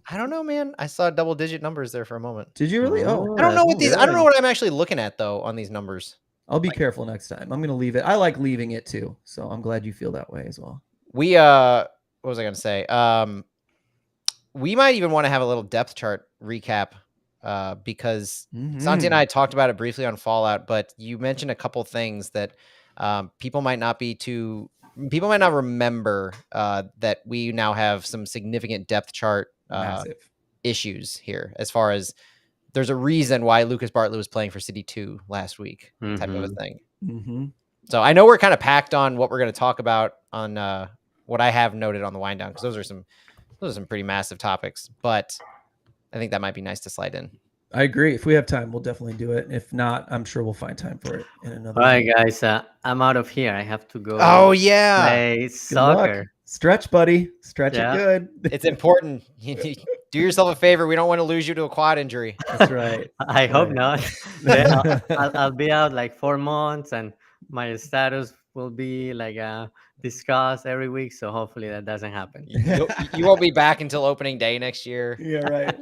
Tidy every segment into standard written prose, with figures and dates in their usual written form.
I don't know, man. I saw double-digit numbers there for a moment. Did you really? Oh, I don't know what that's I don't know good. what I'm actually looking at though on these numbers. I'll be careful next time. I'm gonna leave it. I like leaving it too, so I'm glad you feel that way as well. We what was I gonna say? We might even want to have a little depth chart recap because Santi and I talked about it briefly on Fallout, but you mentioned a couple things that people might not remember that we now have some significant depth chart Massive issues here, as far as there's a reason why Lucas Bartlett was playing for City 2 last week, type of a thing. So I know we're kind of packed on what we're going to talk about on what I have noted on the wind down, because those are some pretty massive topics, but I think that might be nice to slide in. I agree. If we have time, we'll definitely do it. If not, I'm sure we'll find time for it in another. All right, guys. I'm out of here. I have to go. Oh yeah, play soccer. Stretch, buddy. Stretch it good. It's important. Do yourself a favor. We don't want to lose you to a quad injury. That's right. I hope not. Yeah, I'll be out like 4 months, and my status will be like discussed every week. So hopefully that doesn't happen. You won't be back until opening day next year. Yeah, right.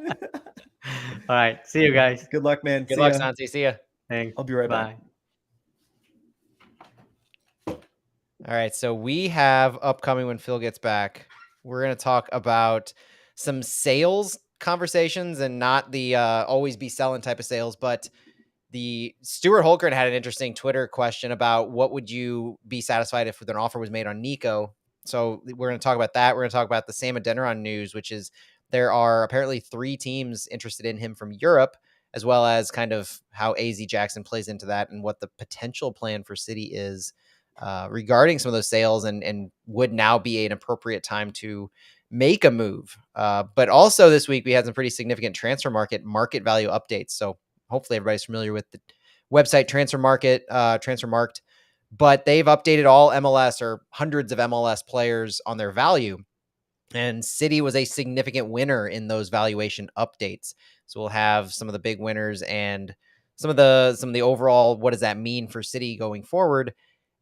All right. See you guys. Good luck, man. Good luck, Santi. See ya. Thanks. I'll be right back. All right. So we have upcoming when Phil gets back. We're going to talk about some sales conversations, and not the always be selling type of sales, but the Stuart Holgren had an interesting Twitter question about what would you be satisfied if an offer was made on Nico. So we're going to talk about that. We're going to talk about the Sam Adeniran news, which is there are apparently 3 teams interested in him from Europe, as well as kind of how AZ Jackson plays into that and what the potential plan for City is regarding some of those sales, and would now be an appropriate time to make a move. But also this week we had some pretty significant transfer market value updates. So hopefully everybody's familiar with the website Transfermarkt, but they've updated all MLS or hundreds of MLS players on their value. And City was a significant winner in those valuation updates. So we'll have some of the big winners and some of the overall, what does that mean for City going forward?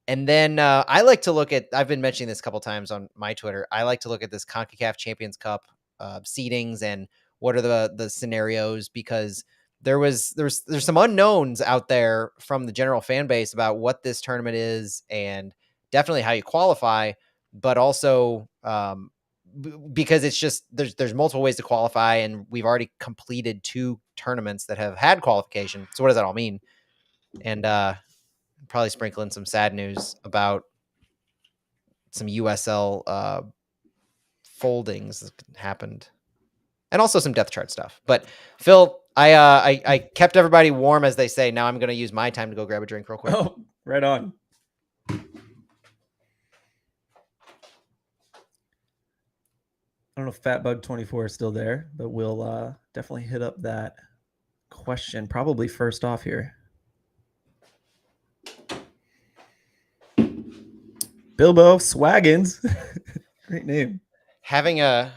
And then I like to look at, I've been mentioning this a couple times on my Twitter, I like to look at this CONCACAF Champions Cup seedings and what are the scenarios, because there's some unknowns out there from the general fan base about what this tournament is and definitely how you qualify, but also because it's just there's multiple ways to qualify, and we've already completed 2 tournaments that have had qualification. So what does that all mean? And probably sprinkle in some sad news about some USL foldings that happened, and also some depth chart stuff. But Phil, I kept everybody warm, as they say. Now I'm going to use my time to go grab a drink real quick. Oh, right on. I don't know if Fatbug24 is still there, but we'll definitely hit up that question probably first off here. Bilbo Swaggins. Great name. Having a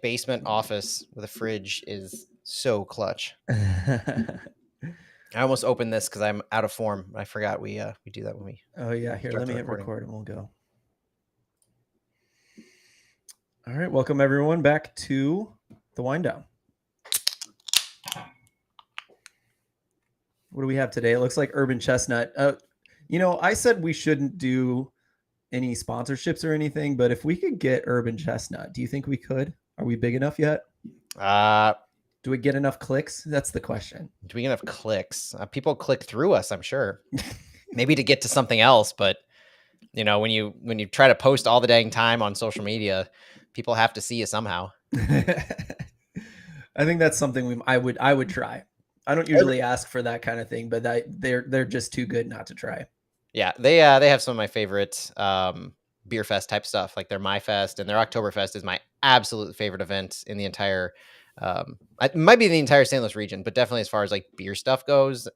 basement office with a fridge is so clutch. I almost opened this because I'm out of form. I forgot we do that when we. Oh yeah, here, let me hit record and we'll go. All right, welcome everyone back to the wind down. What do we have today? It looks like Urban Chestnut. I said we shouldn't do any sponsorships or anything, but if we could get Urban Chestnut, do you think we could? Are we big enough yet? Do we get enough clicks? That's the question. Do we get enough clicks? People click through us, I'm sure. Maybe to get to something else, but when you try to post all the dang time on social media, people have to see you somehow. I think that's something I would try. I don't usually ask for that kind of thing, but they're just too good not to try. Yeah, they have some of my favorite beer fest type stuff, like their My Fest, and their Oktoberfest is my absolute favorite event in the entire. It might be the entire St. Louis region, but definitely as far as like beer stuff goes,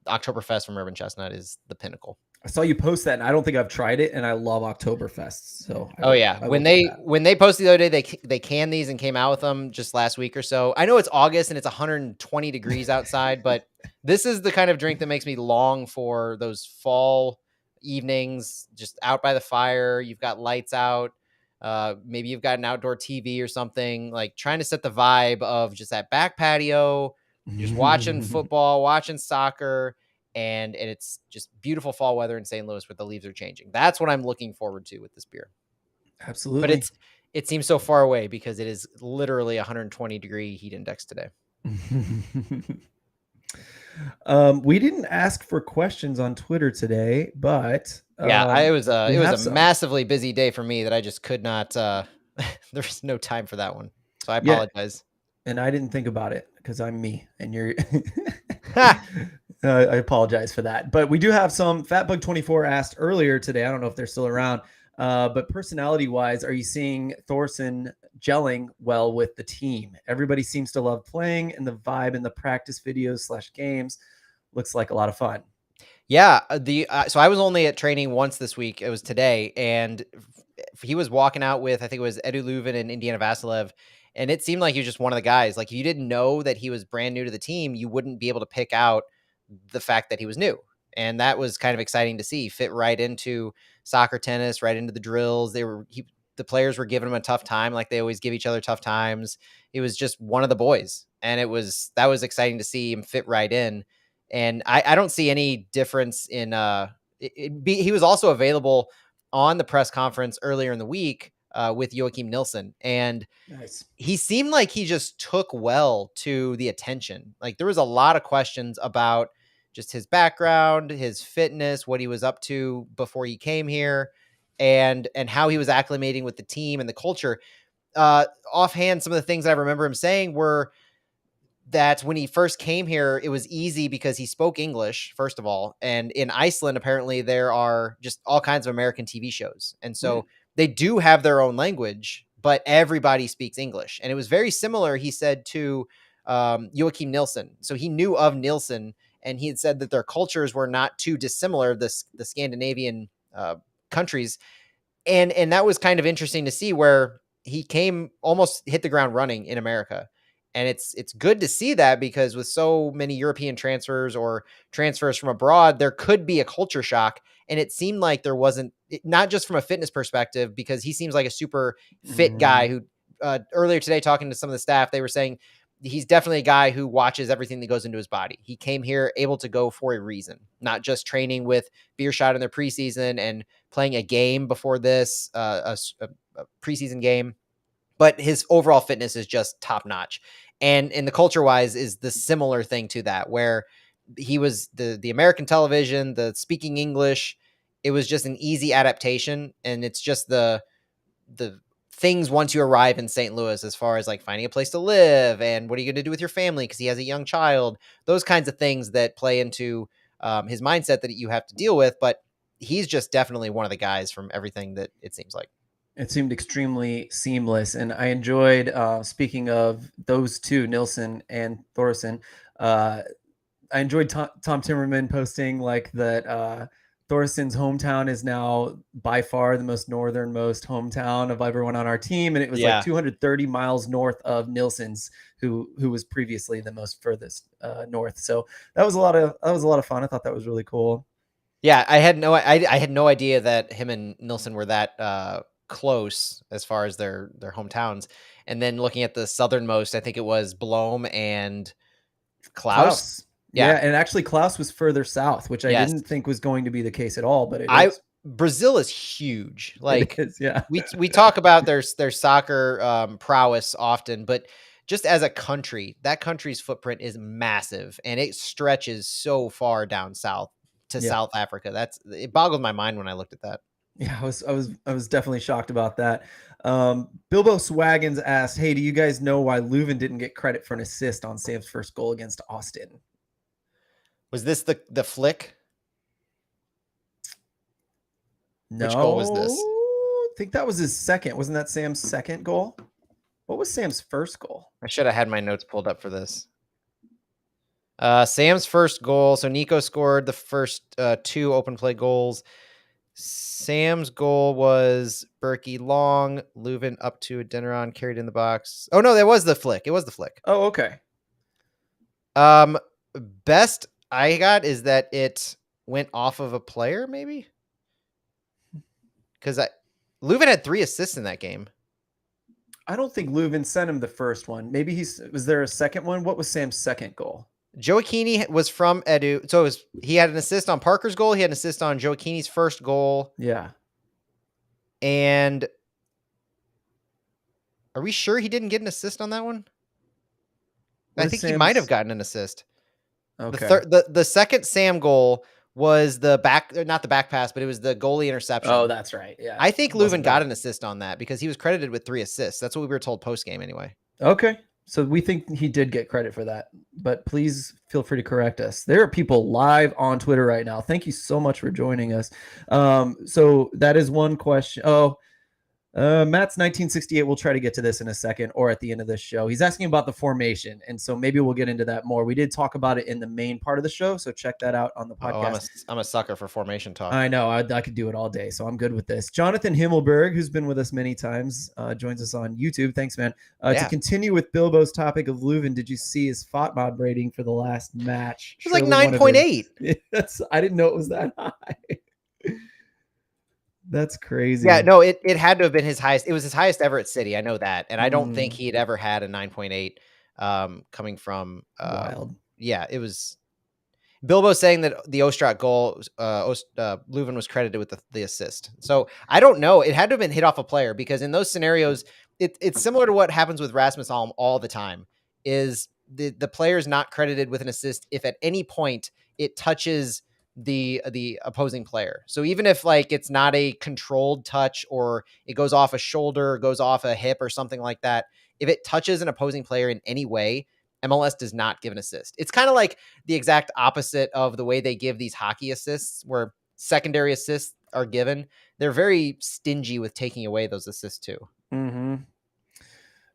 Oktoberfest from Urban Chestnut is the pinnacle. I saw you post that, and I don't think I've tried it, and I love Oktoberfest. So when they posted the other day, they canned these and came out with them just last week or so. I know it's August and it's 120 degrees outside, but this is the kind of drink that makes me long for those fall evenings, just out by the fire. You've got lights out. Maybe you've got an outdoor TV or something, like trying to set the vibe of just that back patio, just watching football, watching soccer, and it's just beautiful fall weather in St. Louis where the leaves are changing. That's what I'm looking forward to with this beer. But Absolutely. it seems so far away because it is literally 120-degree heat index today. We didn't ask for questions on Twitter today, but Yeah, it was we have a some. massively busy day for me that I just could not. There was no time for that one, so I Yeah. apologize. And I didn't think about it because I'm me, and you're. I apologize for that, but we do have some. Fatbug24 asked earlier today. I don't know if they're still around, but personality-wise, are you seeing Thorson gelling well with the team? Everybody seems to love playing, and the vibe in the practice videos / games looks like a lot of fun. Yeah, so I was only at training once this week. It was today, and he was walking out with, I think it was Edu Leuven and Indiana Vasilev, and it seemed like he was just one of the guys. Like, if you didn't know that he was brand new to the team, you wouldn't be able to pick out the fact that he was new. And that was kind of exciting to see. Fit right into soccer, tennis, right into the drills. The players were giving him a tough time, like they always give each other tough times. He was just one of the boys, and that was exciting to see him fit right in. And I don't see any difference in he was also available on the press conference earlier in the week with Joachim Nilsson, and Nice. he seemed like he just took well to the attention. Like, there was a lot of questions about just his background, his fitness, what he was up to before he came here, and how he was acclimating with the team and the culture. Offhand, some of the things that I remember him saying were that when he first came here, it was easy because he spoke English, first of all. And in Iceland, apparently, there are just all kinds of American TV shows. And so they do have their own language, but everybody speaks English. And it was very similar, he said, to Joachim Nilsson. So he knew of Nilsson, and he had said that their cultures were not too dissimilar, the Scandinavian countries. And that was kind of interesting to see, where he came, almost hit the ground running in America. And it's good to see that, because with so many European transfers or transfers from abroad, there could be a culture shock. And it seemed like there wasn't, not just from a fitness perspective, because he seems like a super fit guy who earlier today, talking to some of the staff, they were saying he's definitely a guy who watches everything that goes into his body. He came here able to go for a reason, not just training with Beershot in their preseason and playing a game before this, a preseason game, but his overall fitness is just top notch. And in the culture wise is the similar thing to that, where he was the American television, the speaking English. It was just an easy adaptation. And it's just the things once you arrive in St. Louis, as far as like finding a place to live and what are you going to do with your family, because he has a young child, those kinds of things that play into his mindset that you have to deal with. But he's just definitely one of the guys from everything that it seems like. It seemed extremely seamless, and I enjoyed. Speaking of those two, Nilsson and Thorson, I enjoyed Tom Timmerman posting like that. Thorson's hometown is now by far the most northernmost hometown of everyone on our team, and it was like 230 miles north of Nilsson's, who was previously the most furthest north. So that was a lot of fun. I thought that was really cool. Yeah, I had no idea that him and Nilsson were that close as far as their hometowns. And then looking at the southernmost, I think it was Blom and Klaus. Yeah, and actually Klaus was further south, which I didn't think was going to be the case at all, but it is. Brazil is huge. Like, it is, yeah. we talk about their soccer prowess often, but just as a country, that country's footprint is massive, and it stretches so far down south to South Africa. It boggled my mind when I looked at that. Yeah, I was definitely shocked about that. Bilbo Swaggins asked, "Hey, do you guys know why Leuven didn't get credit for an assist on Sam's first goal against Austin?" Was this the flick? No. Which goal was this? I think that was his second. Wasn't that Sam's second goal? What was Sam's first goal? I should have had my notes pulled up for this. Sam's first goal. So Nico scored the first two open play goals. Sam's goal was Berkey long, Leuven up to Adeniran, carried in the box. Oh no, that was the flick. It was the flick. Oh, okay. Best I got is that it went off of a player, maybe, because Leuven had 3 assists in that game. I don't think Leuven sent him the first one. Maybe was there a second one? What was Sam's second goal? Gioacchini was from Edu. So he had an assist on Parker's goal. He had an assist on Gioacchini's first goal. Yeah. And are we sure he didn't get an assist on that one? I think he might have gotten an assist. Okay. The second Sam goal was not the back pass, but it was the goalie interception. Oh, that's right. Yeah. I think Leuven got an assist on that because he was credited with 3 assists. That's what we were told post game anyway. Okay. So we think he did get credit for that, but please feel free to correct us. There are people live on Twitter right now. Thank you so much for joining us. So that is one question. Matt's 1968. We'll try to get to this in a second or at the end of this show. He's asking about the formation, and so maybe we'll get into that more. We did talk about it in the main part of the show, so check that out on the podcast. I'm a sucker for formation talk. I know. I could do it all day, so I'm good with this. Jonathan Himmelberg, who's been with us many times, joins us on YouTube. Thanks, man. To continue with Bilbo's topic of Leuven, did you see his FOTMOB rating for the last match? It was like 9.8. I didn't know it was that high. That's crazy. Yeah, no, it had to have been his highest. It was his highest ever at City. I know that. And I don't think he had ever had a 9.8 coming from wild. Yeah, it was Bilbo saying that the Ostrak goal, Leuven was credited with the assist. So I don't know. It had to have been hit off a player because in those scenarios, it's similar to what happens with Rasmus Alm all the time. Is the player's not credited with an assist if at any point it touches the opposing player. So even if like it's not a controlled touch or it goes off a shoulder, goes off a hip or something like that, if it touches an opposing player in any way, MLS does not give an assist. It's kind of like the exact opposite of the way they give these hockey assists where secondary assists are given. They're very stingy with taking away those assists too. Mm-hmm.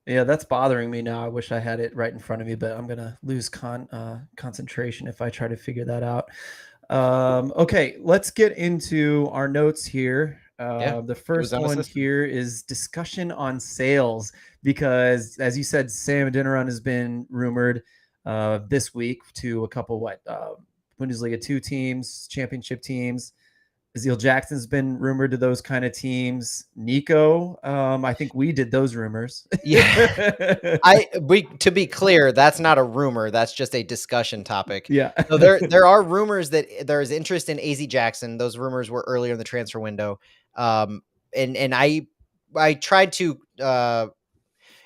Yeah, that's bothering me now. I wish I had it right in front of me, but I'm going to lose concentration if I try to figure that out. Okay, let's get into our notes here. The first one here is discussion on sales because, as you said, Sam Adeniran has been rumored this week to a couple Bundesliga 2 teams, championship teams. Azil Jackson's been rumored to those kind of teams. Nico, I think we did those rumors. Yeah, to be clear, that's not a rumor. That's just a discussion topic. Yeah. So there are rumors that there is interest in AZ Jackson. Those rumors were earlier in the transfer window. And I tried to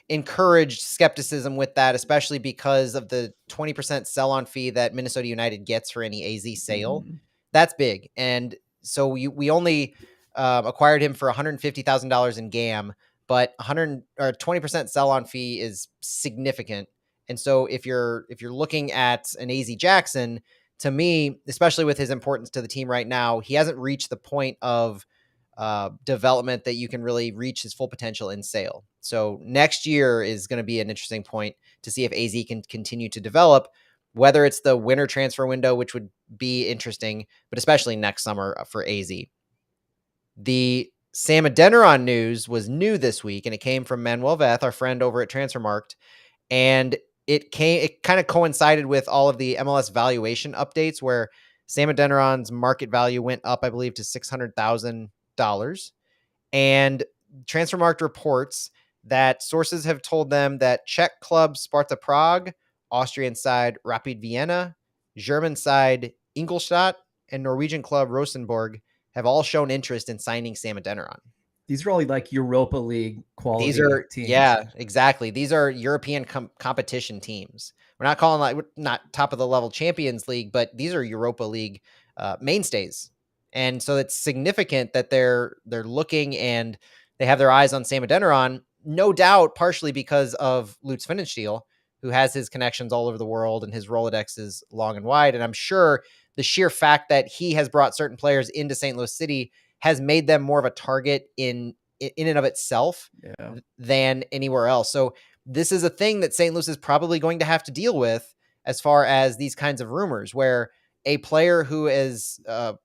encourage skepticism with that, especially because of the 20% sell-on fee that Minnesota United gets for any AZ sale. Mm-hmm. That's big. And so we only acquired him for $150,000 in GAM, but 20% sell-on fee is significant. And so if you're looking at an AZ Jackson, to me, especially with his importance to the team right now, he hasn't reached the point of development that you can really reach his full potential in sale. So next year is going to be an interesting point to see if AZ can continue to develop, whether it's the winter transfer window, which would be interesting, but especially next summer for AZ. The Sam Adeniran news was new this week, and it came from Manuel Veth, our friend over at Transfermarkt, and it kind of coincided with all of the MLS valuation updates where Sam Adeniran's market value went up, I believe, to $600,000. And Transfermarkt reports that sources have told them that Czech club Sparta Prague, Austrian side Rapid Vienna, German side Ingolstadt, and Norwegian club Rosenborg have all shown interest in signing Sam Adeniran. These are all like Europa League quality teams. Yeah, exactly. These are European competition teams. We're not calling not top of the level Champions League, but these are Europa League mainstays. And so it's significant that they're looking and they have their eyes on Sam Adeniran, no doubt partially because of Lutz Pfannenstiel, who has his connections all over the world and his Rolodex is long and wide. And I'm sure the sheer fact that he has brought certain players into St. Louis City has made them more of a target in and of itself than anywhere else. So this is a thing that St. Louis is probably going to have to deal with as far as these kinds of rumors, where a player who is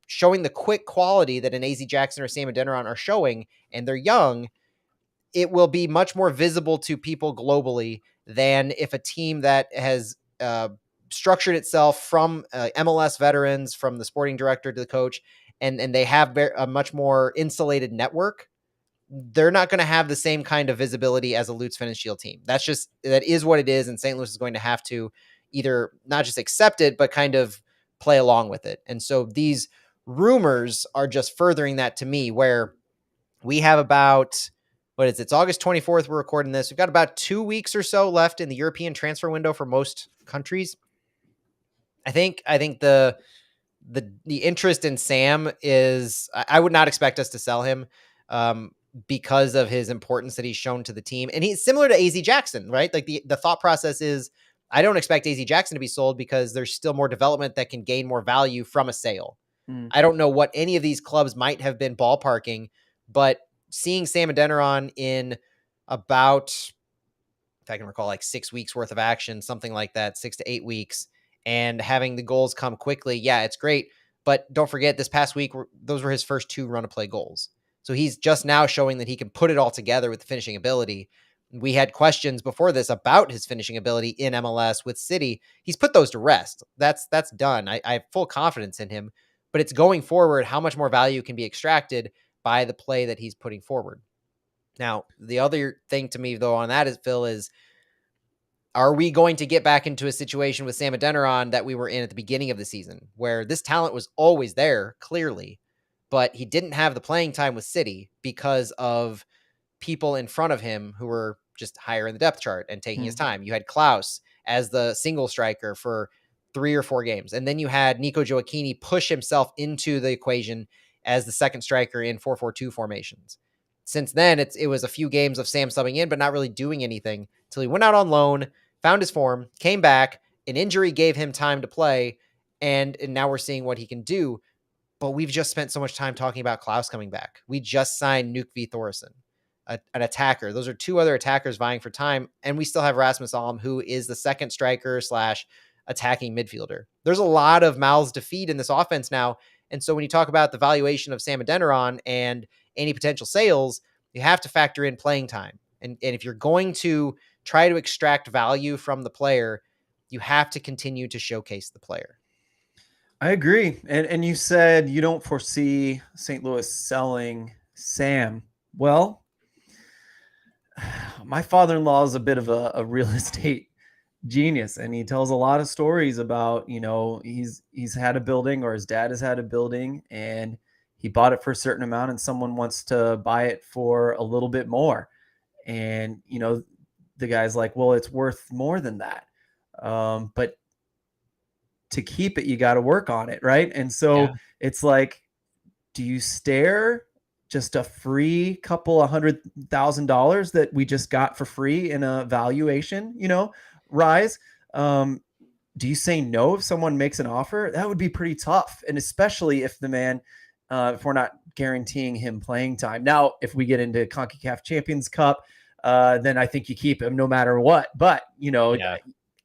showing the quick quality that an AZ Jackson or Sam Adeniran are showing, and they're young, it will be much more visible to people globally than if a team that has structured itself from MLS veterans, from the sporting director to the coach, and they have a much more insulated network, they're not going to have the same kind of visibility as a Lutz Pfannenstiel team. That is what it is. And St. Louis is going to have to either not just accept it, but kind of play along with it. And so these rumors are just furthering that to me, where we have about, it's August 24th. We're recording this. We've got about 2 weeks or so left in the European transfer window for most countries. I think the interest in Sam is, I would not expect us to sell him because of his importance that he's shown to the team. And he's similar to AZ Jackson, right? Like the thought process is, I don't expect AZ Jackson to be sold because there's still more development that can gain more value from a sale. I don't know what any of these clubs might have been ballparking, but seeing Sam Adeniran in about, if I can recall, like 6 weeks worth of action, something like that, 6 to 8 weeks, and having the goals come quickly. Yeah, it's great. But don't forget, this past week, those were his first 2 run-to-play goals. So he's just now showing that he can put it all together with the finishing ability. We had questions before this about his finishing ability in MLS with City. He's put those to rest. That's done. I have full confidence in him. But it's going forward, how much more value can be extracted by the play that he's putting forward. Now, the other thing to me, though, on that is, Phil, is, are we going to get back into a situation with Sam Adeniran that we were in at the beginning of the season, where this talent was always there, clearly, but he didn't have the playing time with City because of people in front of him who were just higher in the depth chart and taking his time? You had Klaus as the single striker for 3 or 4 games. And then you had Nico Gioacchini push himself into the equation as the second striker in 4-4-2 formations. Since then, it was a few games of Sam subbing in, but not really doing anything until he went out on loan, found his form, came back, an injury gave him time to play, and now we're seeing what he can do. But we've just spent so much time talking about Klaus coming back. We just signed Nuke V. Thoresen, an attacker. Those are 2 other attackers vying for time, and we still have Rasmus Alm, who is the second striker / attacking midfielder. There's a lot of mouths to feed in this offense now. And so when you talk about the valuation of Sam Adeniran and any potential sales, you have to factor in playing time. And if you're going to try to extract value from the player, you have to continue to showcase the player. I agree. And you said you don't foresee St. Louis selling Sam. Well, my father-in-law is a bit of a real estate genius, and he tells a lot of stories about, he's had a building, or his dad has had a building, and he bought it for a certain amount and someone wants to buy it for a little bit more. And, the guy's like, well, it's worth more than that. But to keep it, you got to work on it. Right. And so It's like, do you stare just a free couple $100,000 that we just got for free in a valuation, rise? Do you say no if someone makes an offer? That would be pretty tough. And especially if the man, if we're not guaranteeing him playing time. Now, if we get into CONCACAF Champions Cup, then I think you keep him no matter what. But,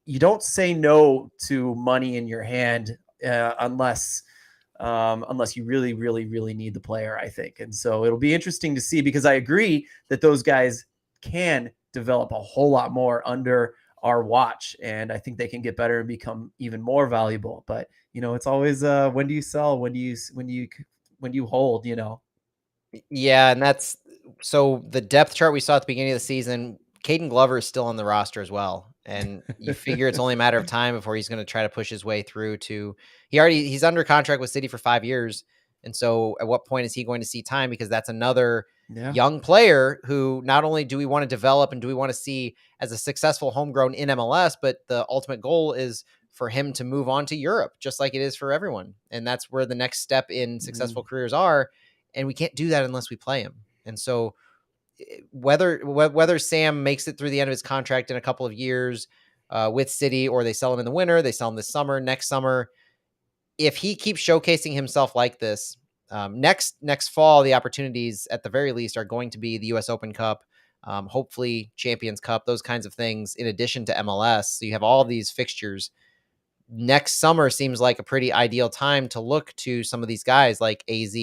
you don't say no to money in your hand unless you really, really, really need the player, I think. And so it'll be interesting to see, because I agree that those guys can develop a whole lot more under our watch, and I think they can get better and become even more valuable. But it's always when do you sell, when do you hold? Yeah, and that's so the depth chart we saw at the beginning of the season. Caden Glover is still on the roster as well, and you figure it's only a matter of time before he's going to try to push his way through to. He's under contract with City for 5 years, and so at what point is he going to see time? Because that's another young player who not only do we want to develop and do we want to see as a successful homegrown in MLS, but the ultimate goal is for him to move on to Europe, just like it is for everyone. And that's where the next step in successful careers are. And we can't do that unless we play him. And so whether Sam makes it through the end of his contract in a couple of years with City, or they sell him in the winter, they sell him this summer, next summer, if he keeps showcasing himself like this, next fall, the opportunities at the very least are going to be the US Open Cup, hopefully Champions Cup, those kinds of things, in addition to MLS. So you have all these fixtures. Next summer seems like a pretty ideal time to look to some of these guys like AZ,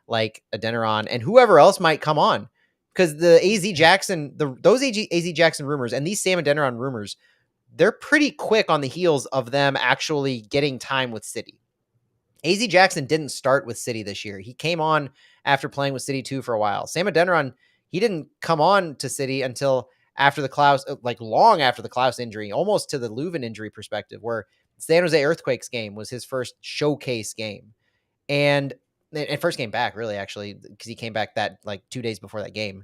like Adeniran, and whoever else might come on. Because the AZ Jackson, those AZ Jackson rumors and these Sam Adeniran rumors, they're pretty quick on the heels of them actually getting time with City. AZ Jackson didn't start with City this year. He came on after playing with City 2 for a while. Sam Adeniran, he didn't come on to City until after the Klaus, like long after the Klaus injury, almost to the Leuven injury perspective, where San Jose Earthquakes game was his first showcase game. And first game back, really, actually, because he came back that like 2 days before that game.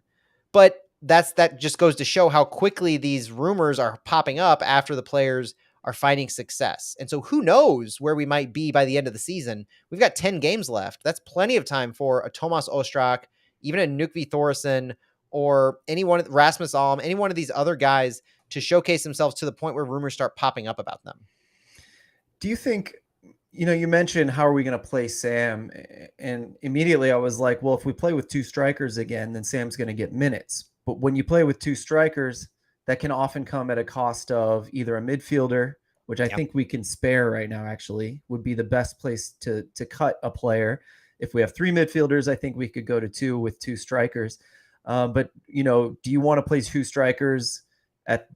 But that just goes to show how quickly these rumors are popping up after the players are finding success. And so who knows where we might be by the end of the season. We've got 10 games left. That's plenty of time for a Tomas Ostrak, even a Knut Thoresen, or anyone, Rasmus Alm, any one of these other guys to showcase themselves to the point where rumors start popping up about them. Do you think, you mentioned how are we going to play Sam? And immediately I was like, well, if we play with two strikers again, then Sam's going to get minutes. But when you play with two strikers, that can often come at a cost of either a midfielder, which I think we can spare right now, actually, would be the best place to cut a player. If we have three midfielders, I think we could go to two with two strikers. But, do you want to play two strikers at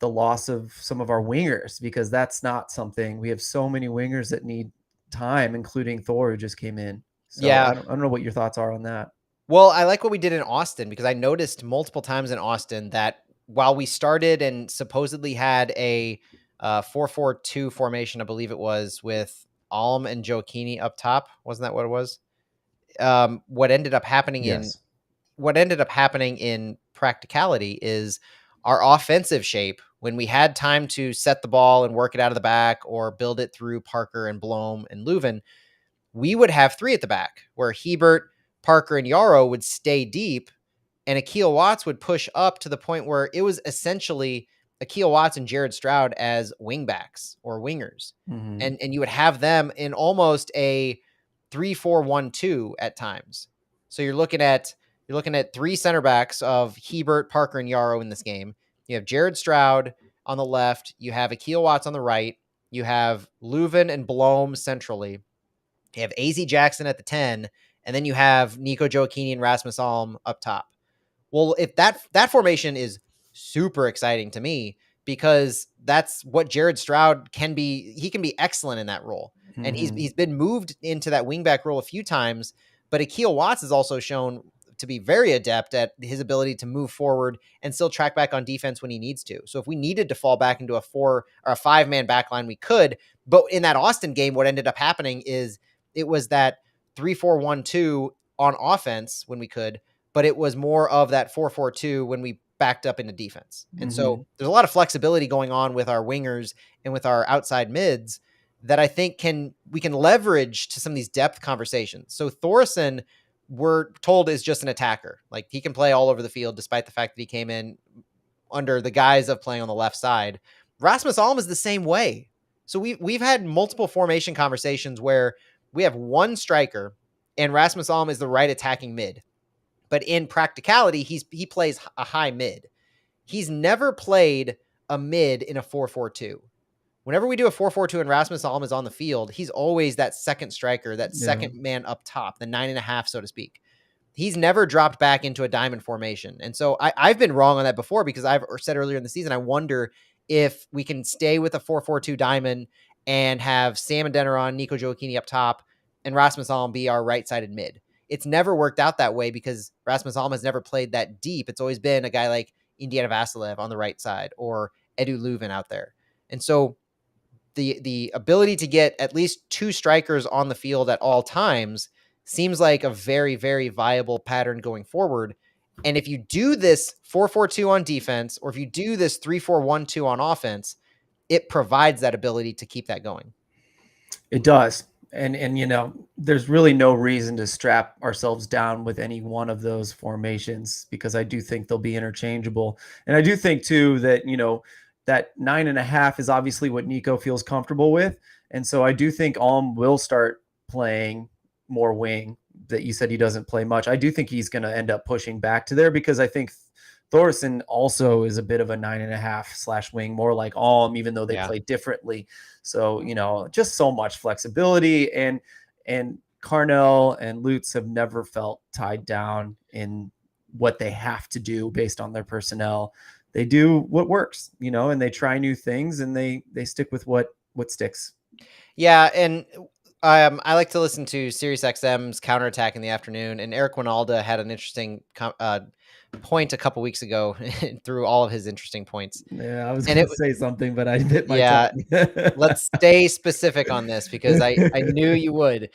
the loss of some of our wingers? Because that's not something, we have so many wingers that need time, including Thor, who just came in. So I don't know what your thoughts are on that. Well, I like what we did in Austin, because I noticed multiple times in Austin that while we started and supposedly had a 4-4-2 formation, I believe it was, with Alm and Gioacchini up top, wasn't that what it was? What ended up happening in practicality is our offensive shape, when we had time to set the ball and work it out of the back or build it through Parker and Blom and Leuven, we would have three at the back, where Hebert, Parker, and Yarrow would stay deep, and Akil Watts would push up to the point where it was essentially Akil Watts and Jared Stroud as wingbacks or wingers. Mm-hmm. And you would have them in almost a 3-4-1-2 at times. So you're looking at three center backs of Hebert, Parker, and Yarrow in this game. You have Jared Stroud on the left. You have Akil Watts on the right. You have Leuven and Blom centrally. You have AZ Jackson at the 10, and then you have Nico Gioacchini and Rasmus Alm up top. Well, if that formation is super exciting to me, because that's what Jared Stroud can be. He can be excellent in that role. Mm-hmm. And he's been moved into that wingback role a few times, but Akil Watts has also shown to be very adept at his ability to move forward and still track back on defense when he needs to. So if we needed to fall back into a 4 or a 5-man backline, we could. But in that Austin game, what ended up happening is it was that 3-4-1-2 on offense when we could, but it was more of that 4-4-2 when we backed up into defense. And so there's a lot of flexibility going on with our wingers and with our outside mids that I think we can leverage to some of these depth conversations. So Thoresen, we're told, is just an attacker. Like, he can play all over the field, despite the fact that he came in under the guise of playing on the left side. Rasmus Alm is the same way. So we've had multiple formation conversations where we have one striker and Rasmus Alm is the right attacking mid. But in practicality, he plays a high mid. He's never played a mid in a 4-4-2. Whenever we do a 4-4-2 and Rasmus Alm is on the field, he's always that second striker, that second man up top, the 9.5, so to speak. He's never dropped back into a diamond formation. And so I've been wrong on that before, because I've said earlier in the season, I wonder if we can stay with a 4-4-2 diamond and have Sam Adeniran, Nico Gioacchini up top, and Rasmus Alm be our right-sided mid. It's never worked out that way because Rasmus Alm has never played that deep. It's always been a guy like Indiana Vassilev on the right side or Edu Leuven out there. And so the ability to get at least two strikers on the field at all times seems like a very, very viable pattern going forward. And if you do this 4-4-2 on defense, or if you do this 3-4-1-2 on offense, it provides that ability to keep that going. It does. And there's really no reason to strap ourselves down with any one of those formations, because I do think they'll be interchangeable. And I do think too that, that 9.5 is obviously what Nico feels comfortable with. And so I do think Alm will start playing more wing. That you said he doesn't play much. I do think he's going to end up pushing back to there, because I think Thoresen also is a bit of a 9.5/wing, more like Alm, even though they play differently. So, just so much flexibility, and Carnell and Lutz have never felt tied down in what they have to do based on their personnel. They do what works, and they try new things, and they stick with what sticks. Yeah. And I like to listen to SiriusXM's Counterattack in the afternoon, and Eric Winalda had an interesting point a couple weeks ago through all of his interesting points. Yeah, I was And going to say something, but I bit my yeah, tongue. let's stay specific on this because I knew you would.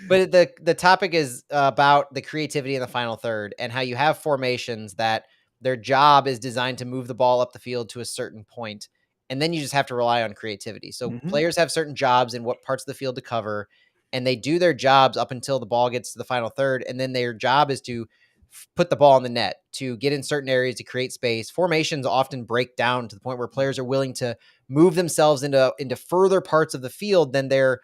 But the topic is about the creativity in the final third and how you have formations that their job is designed to move the ball up the field to a certain point, and then you just have to rely on creativity. So Mhm. players have certain jobs in what parts of the field to cover, and they do their jobs up until the ball gets to the final third, and then their job is to put the ball in the net, to get in certain areas, to create space. Formations often break down to the point where players are willing to move themselves into further parts of the field than their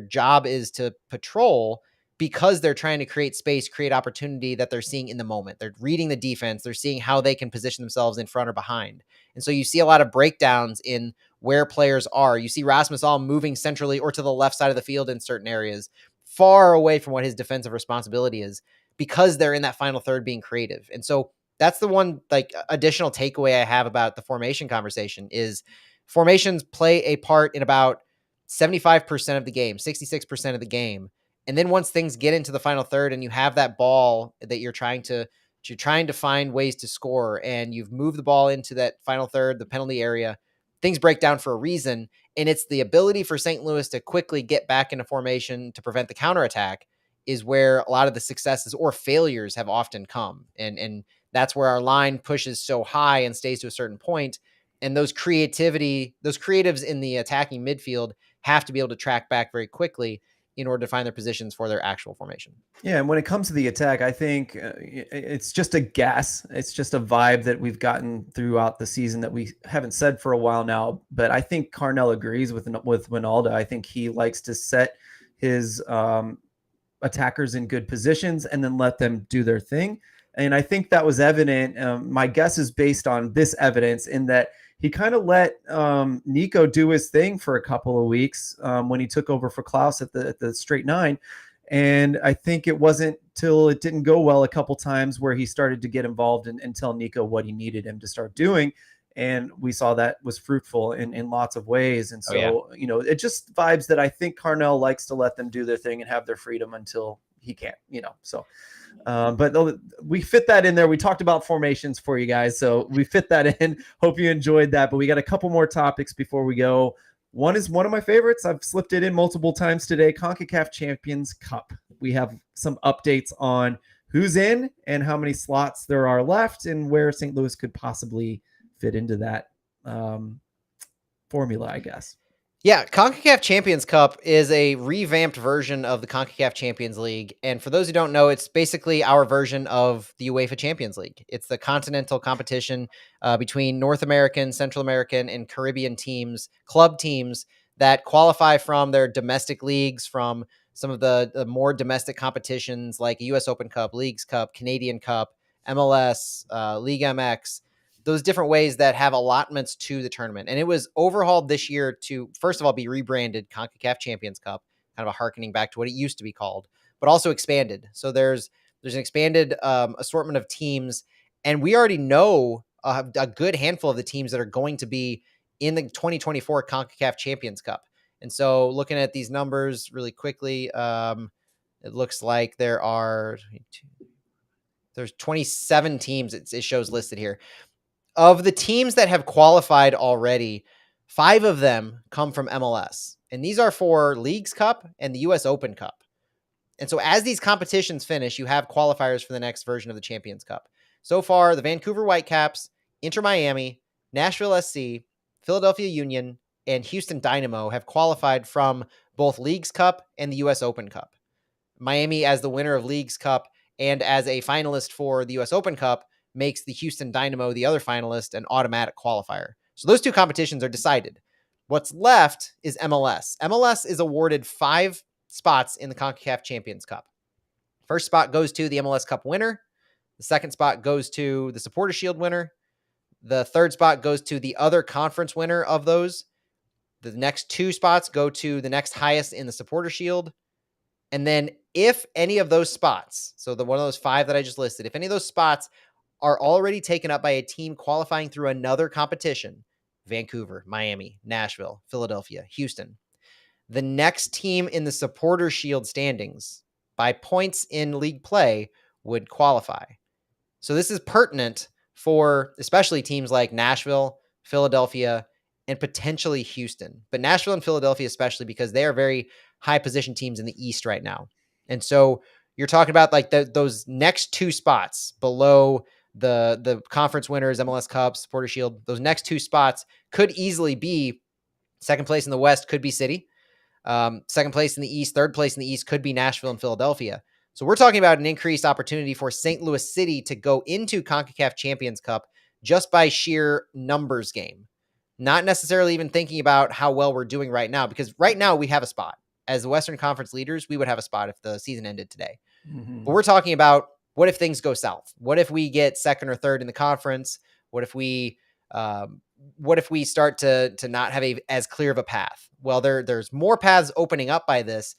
job is to patrol, because they're trying to create space, create opportunity that they're seeing in the moment. They're reading the defense, they're seeing how they can position themselves in front or behind. And so you see a lot of breakdowns in where players are. You see Rasmus Alm moving centrally or to the left side of the field in certain areas, far away from what his defensive responsibility is, because they're in that final third being creative. And so that's the one like additional takeaway I have about the formation conversation is formations play a part in about 75% of the game, 66% of the game. And then once things get into the final third and you have that ball that you're trying to find ways to score, and you've moved the ball into that final third, the penalty area, things break down for a reason. And it's the ability for St. Louis to quickly get back into formation to prevent the counterattack is where a lot of the successes or failures have often come. And that's where our line pushes so high and stays to a certain point. And those creatives in the attacking midfield have to be able to track back very quickly in order to find their positions for their actual formation. Yeah, and when it comes to the attack, I think it's just a guess. It's just a vibe that we've gotten throughout the season that we haven't said for a while now. But I think Carnell agrees with Winalda. I think he likes to set his attackers in good positions and then let them do their thing. And I think that was evident. My guess is based on this evidence in that he kind of let Nico do his thing for a couple of weeks when he took over for Klaus at the straight nine. And I think it wasn't till it didn't go well a couple times where he started to get involved and tell Nico what he needed him to start doing. And we saw that was fruitful in lots of ways. And so, it just vibes that I think Carnell likes to let them do their thing and have their freedom until he can't, so. But we fit that in there. We talked about formations for you guys, so we fit that in. Hope you enjoyed that. But we got a couple more topics before we go. One is one of my favorites. I've slipped it in multiple times today. CONCACAF Champions Cup. We have some updates on who's in and how many slots there are left and where St. Louis could possibly fit into that formula, I guess. Yeah, CONCACAF Champions Cup is a revamped version of the CONCACAF Champions League. And for those who don't know, it's basically our version of the UEFA Champions League. It's the continental competition between North American, Central American, and Caribbean teams, club teams that qualify from their domestic leagues, from some of the more domestic competitions like US Open Cup, Leagues Cup, Canadian Cup, MLS, League MX, those different ways that have allotments to the tournament. And it was overhauled this year to, first of all, be rebranded CONCACAF Champions Cup, kind of a harkening back to what it used to be called, but also expanded. So there's an expanded assortment of teams, and we already know a good handful of the teams that are going to be in the 2024 CONCACAF Champions Cup. And so looking at these numbers really quickly, it looks like there's 27 teams it shows listed here. Of the teams that have qualified already, 5 of them come from MLS. And these are for Leagues Cup and the US Open Cup. And so as these competitions finish, you have qualifiers for the next version of the Champions Cup. So far, the Vancouver Whitecaps, Inter Miami, Nashville SC, Philadelphia Union, and Houston Dynamo have qualified from both Leagues Cup and the US Open Cup. Miami, as the winner of Leagues Cup and as a finalist for the US Open Cup, makes the Houston Dynamo, the other finalist, an automatic qualifier. So those two competitions are decided. What's left is MLS. MLS is awarded 5 spots in the CONCACAF Champions Cup. First spot goes to the MLS Cup winner. The second spot goes to the Supporter Shield winner. The third spot goes to the other conference winner of those. The next 2 spots go to the next highest in the Supporter Shield. And then if any of those spots, so the one of those 5 that I just listed, if any of those spots are already taken up by a team qualifying through another competition, Vancouver, Miami, Nashville, Philadelphia, Houston, the next team in the Supporter Shield standings by points in league play would qualify. So this is pertinent for especially teams like Nashville, Philadelphia, and potentially Houston. But Nashville and Philadelphia especially, because they are very high position teams in the East right now. And so you're talking about like those next two spots below the conference winners, MLS Cup, Supporter Shield. Those next two spots could easily be second place in the West, could be City. Second place in the East, third place in the East could be Nashville and Philadelphia. So we're talking about an increased opportunity for St. Louis City to go into CONCACAF Champions Cup just by sheer numbers game. Not necessarily even thinking about how well we're doing right now, because right now we have a spot. As the Western Conference leaders, we would have a spot if the season ended today. But we're talking about, what if things go south? What if we get second or third in the conference? What if we start to not have as clear of a path? Well, there's more paths opening up by this,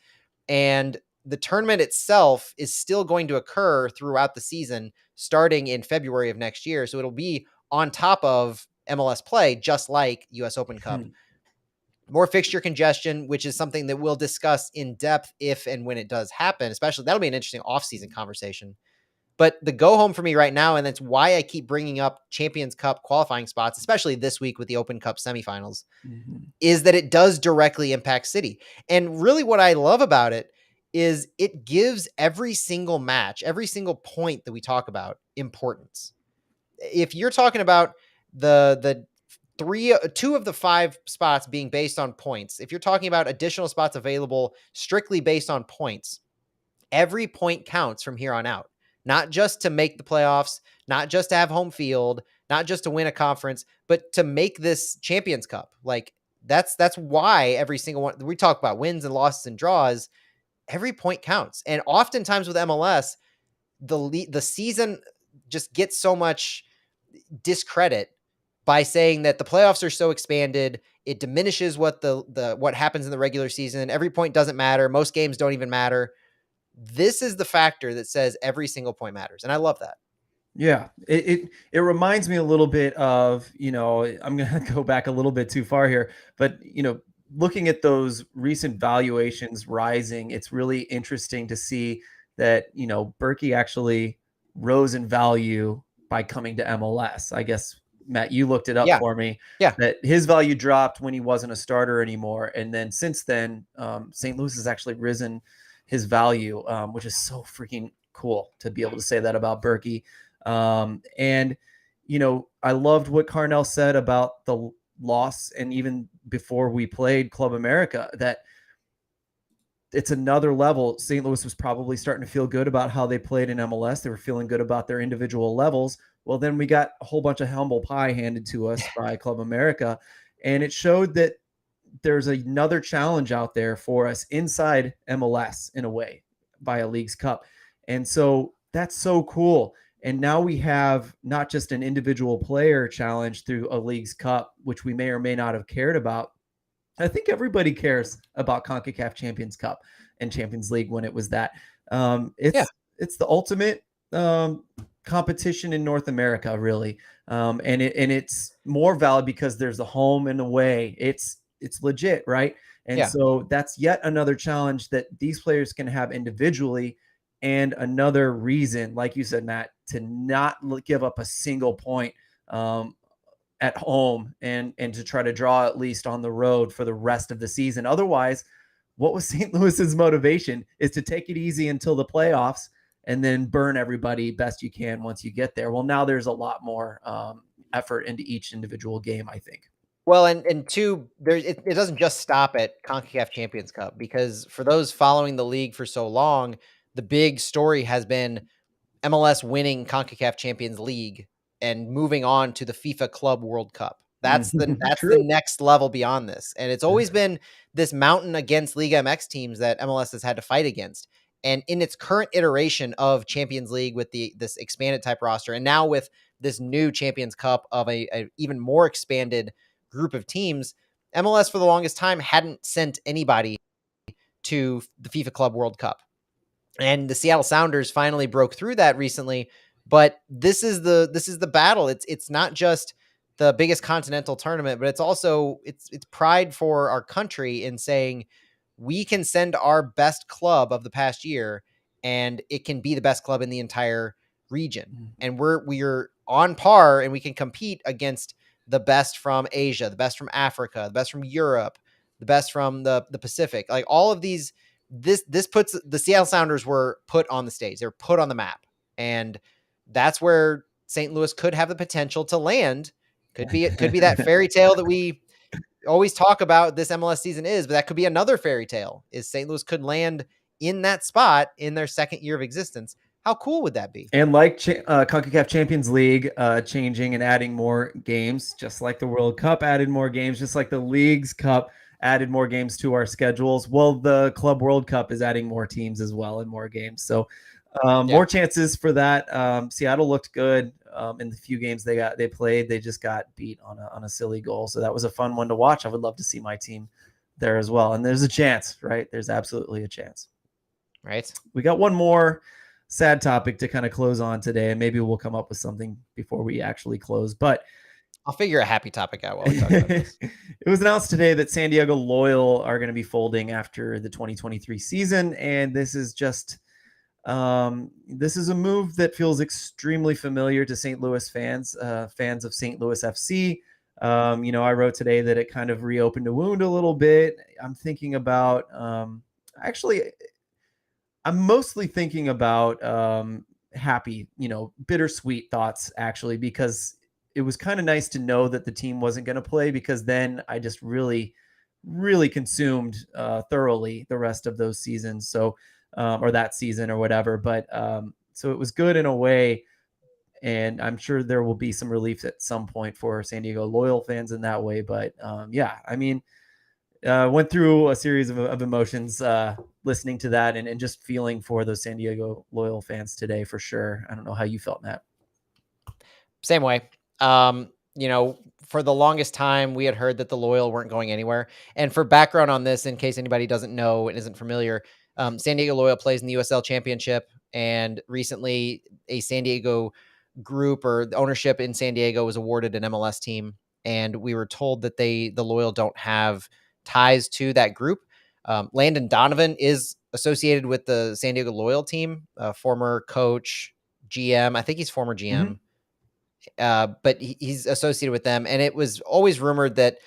and the tournament itself is still going to occur throughout the season, starting in February of next year. So it'll be on top of MLS play, just like US Open Cup. More fixture congestion, which is something that we'll discuss in depth if and when it does happen. Especially, that'll be an interesting off-season conversation. But the go home for me right now, and that's why I keep bringing up Champions Cup qualifying spots, especially this week with the Open Cup semifinals, is that it does directly impact City. And really what I love about it is it gives every single match, every single point that we talk about, importance. If you're talking about the two of the 5 spots being based on points, if you're talking about additional spots available strictly based on points, every point counts from here on out. Not just to make the playoffs, not just to have home field, not just to win a conference, but to make this Champions Cup. Like that's why every single one, we talk about wins and losses and draws, every point counts. And oftentimes with MLS, the season just gets so much discredit by saying that the playoffs are so expanded, it diminishes what what happens in the regular season. Every point doesn't matter. Most games don't even matter. This is the factor that says every single point matters. And I love that. Yeah, it reminds me a little bit of, I'm going to go back a little bit too far here, but, looking at those recent valuations rising, it's really interesting to see that, Berkey actually rose in value by coming to MLS. I guess, Matt, you looked it up for me. Yeah. That his value dropped when he wasn't a starter anymore. And then since then, St. Louis has actually risen his value, which is so freaking cool to be able to say that about Berkey. And, I loved what Carnell said about the loss. And even before we played Club America, that it's another level. St. Louis was probably starting to feel good about how they played in MLS. They were feeling good about their individual levels. Well, then we got a whole bunch of humble pie handed to us by Club America. And it showed that there's another challenge out there for us inside MLS in a way by a Leagues Cup. And so that's so cool. And now we have not just an individual player challenge through a Leagues Cup, which we may or may not have cared about. I think everybody cares about CONCACAF Champions Cup and Champions League when it was that. It's the ultimate competition in North America, really. And it's more valid because there's a home and away. It's legit, right? And so that's yet another challenge that these players can have individually, and another reason, like you said, Matt, to not give up a single point at home and to try to draw at least on the road for the rest of the season. Otherwise, what was St. Louis's motivation is to take it easy until the playoffs and then burn everybody best you can once you get there. Well, now there's a lot more effort into each individual game, I think. Well, and two, it doesn't just stop at CONCACAF Champions Cup, because for those following the league for so long, the big story has been MLS winning CONCACAF Champions League and moving on to the FIFA Club World Cup. That's the next level beyond this. And it's always been this mountain against Liga MX teams that MLS has had to fight against. And in its current iteration of Champions League with this expanded type roster, and now with this new Champions Cup of a even more expanded group of teams, MLS for the longest time hadn't sent anybody to the FIFA Club World Cup. And the Seattle Sounders finally broke through that recently. But this is the battle. It's not just the biggest continental tournament, but it's also it's pride for our country in saying we can send our best club of the past year and it can be the best club in the entire region. And we're on par and we can compete against the best from Asia, the best from Africa, the best from Europe, the best from the Pacific. Like all of these, this puts the Seattle Sounders were put on the stage. They're put on the map. And that's where St. Louis could have the potential to land. Could be that fairy tale that we always talk about this MLS season is, but that could be another fairy tale is St. Louis could land in that spot in their second year of existence. How cool would that be? And like CONCACAF Champions League changing and adding more games, just like the World Cup added more games, just like the Leagues Cup added more games to our schedules. Well, the Club World Cup is adding more teams as well and more games. So more chances for that. Seattle looked good in the few games they played. They just got beat on a silly goal. So that was a fun one to watch. I would love to see my team there as well. And there's a chance, right? There's absolutely a chance. Right. We got one more sad topic to kind of close on today, and maybe we'll come up with something before we actually close. But I'll figure a happy topic out while we talk about this. It was announced today that San Diego Loyal are going to be folding after the 2023 season, and this is just this is a move that feels extremely familiar to St. Louis fans, fans of St. Louis FC. I wrote today that it kind of reopened a wound a little bit. I'm thinking about I'm mostly thinking about happy, bittersweet thoughts, actually, because it was kind of nice to know that the team wasn't going to play, because then I just really, really consumed thoroughly the rest of those seasons. So, or that season or whatever. But so it was good in a way. And I'm sure there will be some relief at some point for San Diego Loyal fans in that way. But went through a series of emotions listening to that and just feeling for those San Diego Loyal fans today, for sure. I don't know how you felt, Matt. Same way. For the longest time, we had heard that the Loyal weren't going anywhere. And for background on this, in case anybody doesn't know and isn't familiar, San Diego Loyal plays in the USL Championship. And recently, a San Diego group or ownership in San Diego was awarded an MLS team. And we were told that the Loyal don't have ties to that group. Landon Donovan is associated with the San Diego Loyal team, former coach, GM. I think he's former GM. Mm-hmm. But he's associated with them. And it was always rumored that,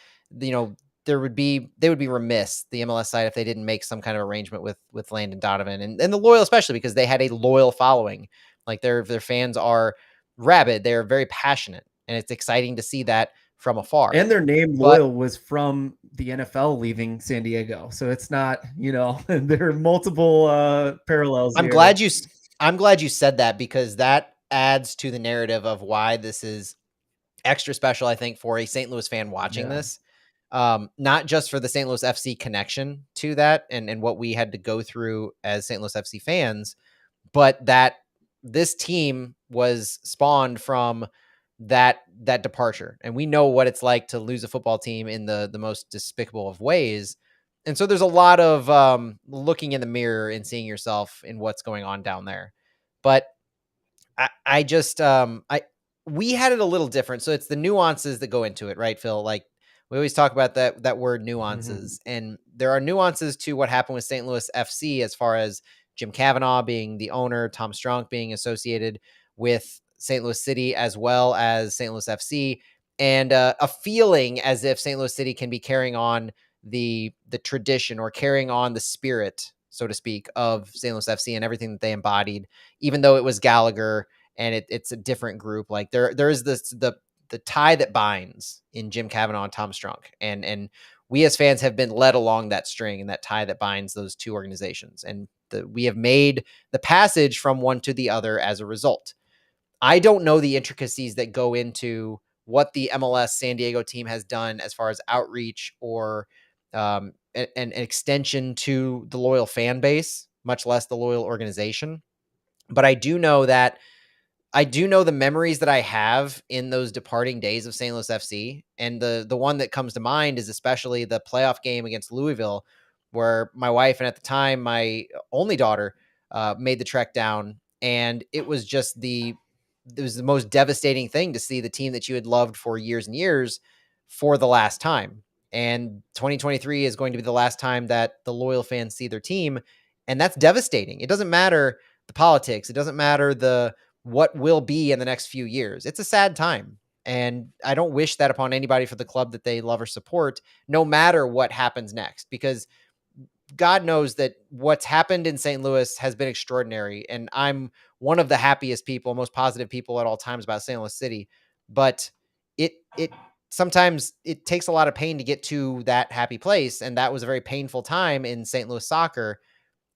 they would be remiss, the MLS side, if they didn't make some kind of arrangement with Landon Donovan and the Loyal, especially because they had a loyal following. Like their fans are rabid. They're very passionate, and it's exciting to see that from afar. And their name Loyal was from the NFL leaving San Diego. So it's not, there are multiple parallels. I'm glad you said that, because that adds to the narrative of why this is extra special, I think, for a St. Louis fan watching this. Not just for the St. Louis FC connection to that and what we had to go through as St. Louis FC fans, but that this team was spawned from that departure. And we know what it's like to lose a football team in the most despicable of ways. And so there's a lot of looking in the mirror and seeing yourself in what's going on down there. But we had it a little different. So it's the nuances that go into it, right, Phil? Like we always talk about that word nuances, mm-hmm. and there are nuances to what happened with St. Louis FC as far as Jim Kavanaugh being the owner, Tom Strunk being associated with St. Louis City as well as St. Louis FC, and a feeling as if St. Louis City can be carrying on the tradition or carrying on the spirit, so to speak, of St. Louis FC and everything that they embodied, even though it was Gallagher and it's a different group. Like there is this the tie that binds in Jim Kavanaugh and Tom Strunk, and we as fans have been led along that string and that tie that binds those two organizations, and we have made the passage from one to the other as a result. I don't know the intricacies that go into what the MLS San Diego team has done as far as outreach or an extension to the Loyal fan base, much less the Loyal organization. But I do know the memories that I have in those departing days of St. Louis FC. And the one that comes to mind is especially the playoff game against Louisville, where my wife, and at the time, my only daughter, made the trek down. And it was just it was the most devastating thing to see the team that you had loved for years and years for the last time. And 2023 is going to be the last time that the loyal fans see their team. And that's devastating. It doesn't matter the politics. It doesn't matter what will be in the next few years. It's a sad time. And I don't wish that upon anybody for the club that they love or support, no matter what happens next, because God knows that what's happened in St. Louis has been extraordinary. And I'm one of the happiest people, most positive people at all times about St. Louis City. But it sometimes it takes a lot of pain to get to that happy place. And that was a very painful time in St. Louis soccer.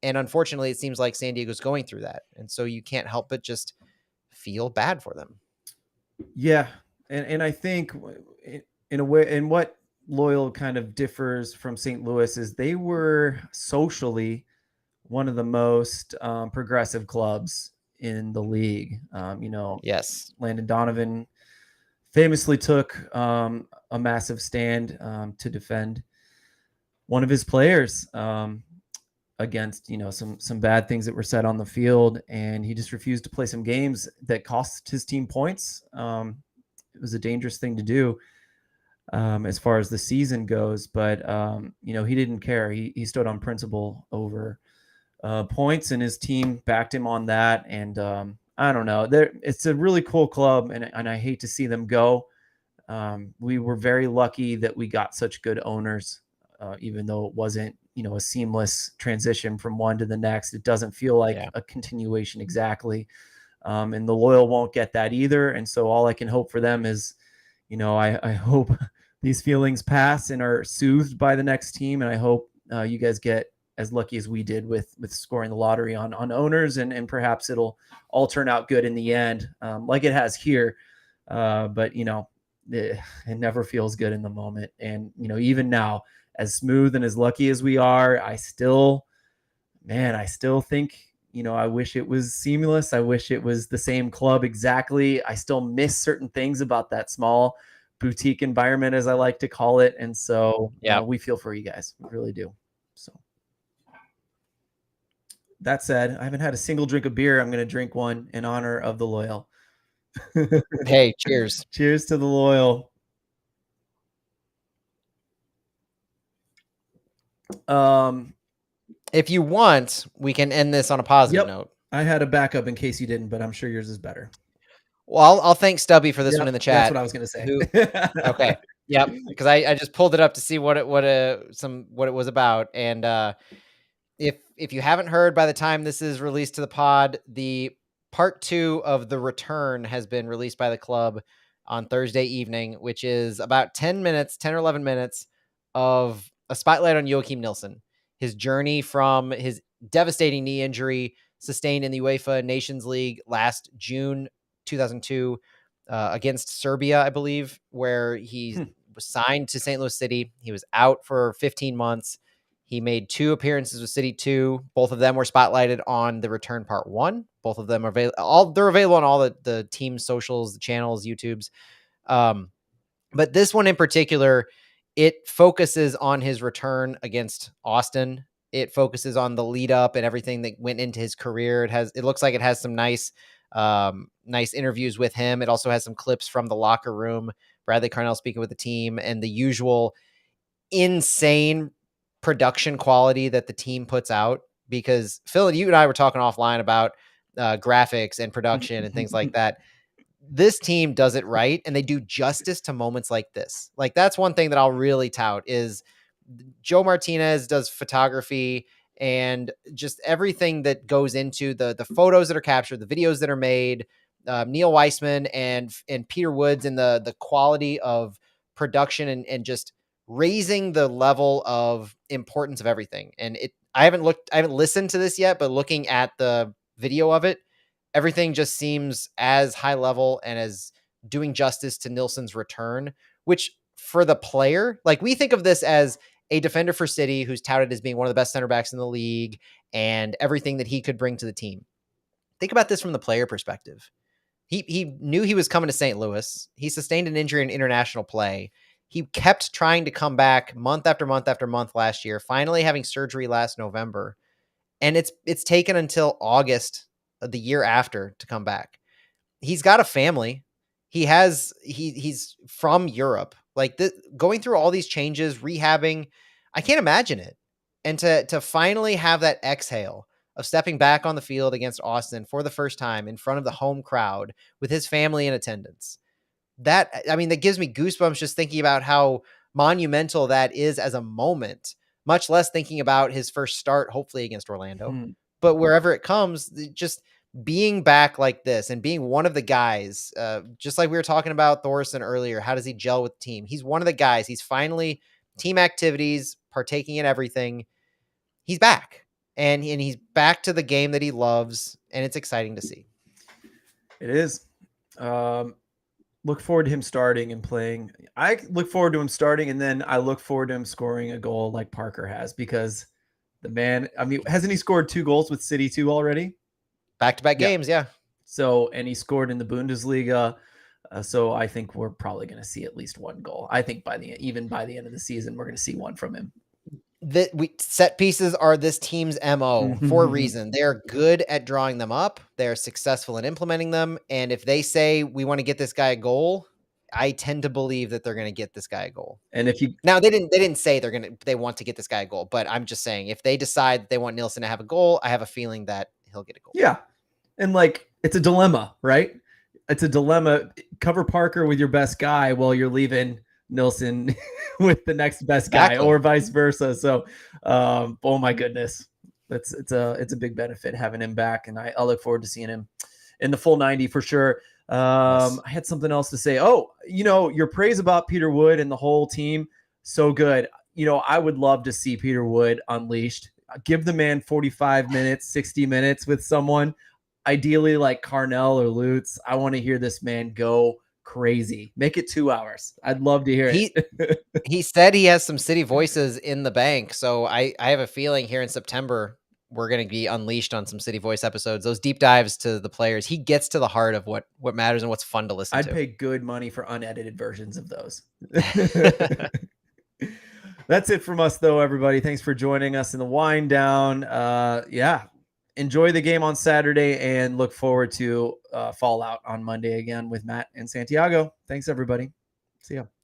And unfortunately, it seems like San Diego's going through that. And so you can't help but just feel bad for them. Yeah. And I think in a way, and what Loyal kind of differs from St. Louis is they were socially one of the most progressive clubs in the league. Yes. Landon Donovan famously took a massive stand to defend one of his players against some bad things that were said on the field, and he just refused to play some games that cost his team points. It was a dangerous thing to do as far as the season goes, but he didn't care. He stood on principle over points, and his team backed him on that. And I don't know, it's a really cool club, and I hate to see them go. We were very lucky that we got such good owners, even though it wasn't a seamless transition from one to the next. It doesn't feel like a continuation exactly. And the Loyal won't get that either. And so all I can hope for them is, I hope these feelings pass and are soothed by the next team. And I hope you guys get as lucky as we did with scoring the lottery on owners, and perhaps it'll all turn out good in the end, like it has here. But it never feels good in the moment. And, even now, as smooth and as lucky as we are, I still think, I wish it was seamless. I wish it was the same club exactly. I still miss certain things about that small boutique environment, as I like to call it. And so we feel for you guys. We really do. So that said, I haven't had a single drink of beer. I'm going to drink one in honor of the Loyal. Hey, cheers. Cheers to the Loyal. If you want, we can end this on a positive note. I had a backup in case you didn't, but I'm sure yours is better. Well, I'll thank Stubby for this one in the chat. That's what I was going to say. Okay. Yep. Because I just pulled it up to see what it was about. And if you haven't heard by the time this is released to the pod, the part 2 of The Return has been released by the club on Thursday evening, which is about 10 or 11 minutes of a spotlight on Joachim Nilsson, his journey from his devastating knee injury sustained in the UEFA Nations League last June 2002 against Serbia, I believe, where he was signed to St. Louis City. He was out for 15 months. He made 2 appearances with City 2. Both of them were spotlighted on The Return Part 1. Both of them are they're available on all the team socials, the channels, YouTubes. But this one in particular, it focuses on his return against Austin. It focuses on the lead up and everything that went into his career. It looks like it has some nice interviews with him. It also has some clips from the locker room, Bradley Carnell speaking with the team, and the usual insane production quality that the team puts out. Because Phil, you and I were talking offline about graphics and production and things like that. This team does it right, and they do justice to moments like this. Like, that's one thing that I'll really tout is Joe Martinez does photography and just everything that goes into the photos that are captured, the videos that are made, Neil Weissman and Peter Woods, and the quality of production and just raising the level of importance of everything. And I haven't listened to this yet, but looking at the video of it, everything just seems as high level and as doing justice to Nilsson's return, which for the player, like, we think of this as a defender for City who's touted as being one of the best center backs in the league and everything that he could bring to the team. Think about this from the player perspective. He knew he was coming to St. Louis. He sustained an injury in international play. He kept trying to come back month after month after month last year, finally having surgery last November. And it's taken until August of the year after to come back. He's got a family. He's from Europe. Like going through all these changes, rehabbing, I can't imagine it. And to finally have that exhale of stepping back on the field against Austin for the first time in front of the home crowd with his family in attendance. That gives me goosebumps just thinking about how monumental that is as a moment, much less thinking about his first start, hopefully against Orlando. But wherever it comes, just being back like this and being one of the guys, just like we were talking about Thorson earlier, how does he gel with the team? He's one of the guys. He's finally team activities, partaking in everything. He's back, and he's back to the game that he loves, and it's exciting to see. It is. Look forward to him starting and playing. I look forward to him starting, and then I look forward to him scoring a goal like Parker has, because the man, hasn't he scored 2 goals with City 2 already? Back-to-back games, yeah. So, and he scored in the Bundesliga. So I think we're probably going to see at least 1 goal. I think even by the end of the season, we're going to see 1 from him. Set pieces are this team's MO for a reason. They're good at drawing them up. They're successful in implementing them. And if they say we want to get this guy a goal, I tend to believe that they're going to get this guy a goal. And if you now they didn't say they want to get this guy a goal, but I'm just saying if they decide they want Nilsson to have a goal, I have a feeling that he'll get a goal. Yeah. And like, it's a dilemma, right? It's a dilemma. Cover Parker with your best guy while you're leaving Nilsson with the next best guy, or vice versa. So, oh my goodness, it's a big benefit having him back, and I look forward to seeing him in the full 90 for sure. Yes. I had something else to say. Oh, your praise about Peter Wood and the whole team, so good. I would love to see Peter Wood unleashed. Give the man 45 minutes, 60 minutes with someone, ideally like Carnell or Lutz. I want to hear this man go crazy. Make it 2 hours. I'd love to hear it. He said he has some City voices in the bank, so I have a feeling here in September we're going to be unleashed on some City Voice episodes. Those deep dives to the players. He gets to the heart of what matters and what's fun to listen to. I'd pay good money for unedited versions of those. That's it from us, though, everybody. Thanks for joining us in the wind down. Enjoy the game on Saturday, and look forward to Fallout on Monday again with Matt and Santiago. Thanks, everybody. See ya.